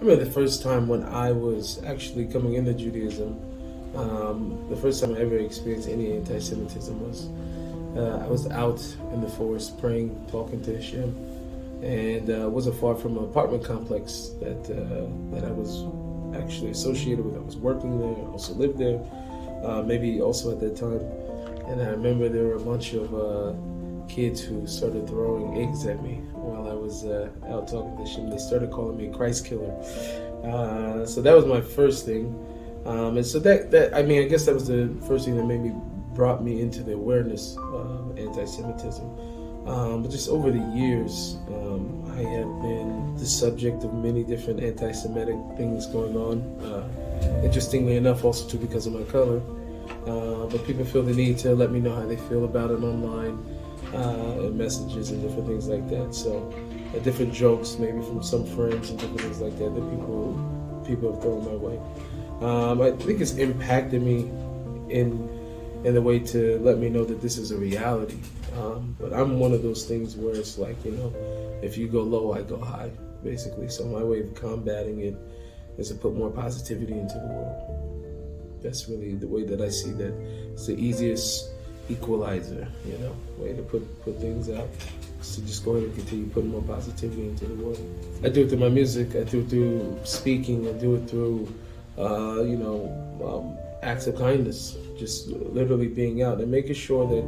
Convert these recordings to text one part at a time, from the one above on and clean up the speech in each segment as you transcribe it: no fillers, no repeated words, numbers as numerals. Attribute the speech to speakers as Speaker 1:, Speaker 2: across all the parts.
Speaker 1: remember the first time when I was actually coming into Judaism. The first time I ever experienced any anti-Semitism was I was out in the forest praying, talking to Hashem, and wasn't far from an apartment complex that I was actually associated with. I was working there, I also lived there, maybe also at that time. And I remember there were a bunch of kids who started throwing eggs at me while I was out talking to Hashem. They started calling me Christ killer. So that was my first thing. And so that I mean, I guess that was the first thing that maybe brought me into the awareness of anti-Semitism. But just over the years, I have been the subject of many different anti-Semitic things going on. Interestingly enough, also too because of my color. But people feel the need to let me know how they feel about it online, and messages and different things like that. So different jokes maybe from some friends and different things like that people have thrown my way. I think it's impacted me in the way to let me know that this is a reality. But I'm one of those things where it's like, if you go low, I go high, basically. So my way of combating it is to put more positivity into the world. That's really the way that I see that. It's the easiest equalizer, way to put things out. So just go ahead and continue putting more positivity into the world. I do it through my music. I do it through speaking. I do it through, acts of kindness. Just literally being out and making sure that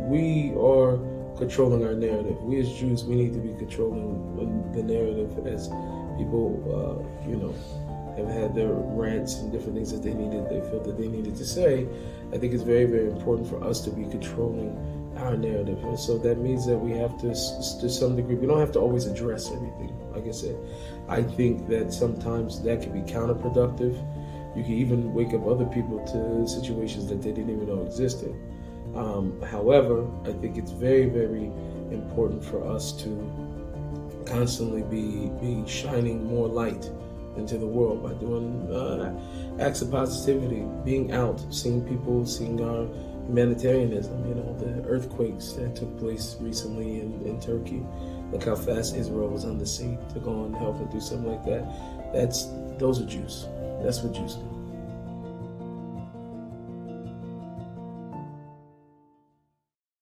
Speaker 1: we are controlling our narrative. We as Jews, we need to be controlling the narrative as people, have had their rants and different things that they felt that they needed to say. I think it's very, very important for us to be controlling our narrative. And so that means that we have to some degree, we don't have to always address everything. Like I said, I think that sometimes that can be counterproductive. You can even wake up other people to situations that they didn't even know existed. However, I think it's very, very important for us to constantly be shining more light into the world by doing acts of positivity, being out, seeing people, seeing our humanitarianism, the earthquakes that took place recently in Turkey. Look how fast Israel was on the scene to go and help and do something like that. Those are Jews. That's what Jews do.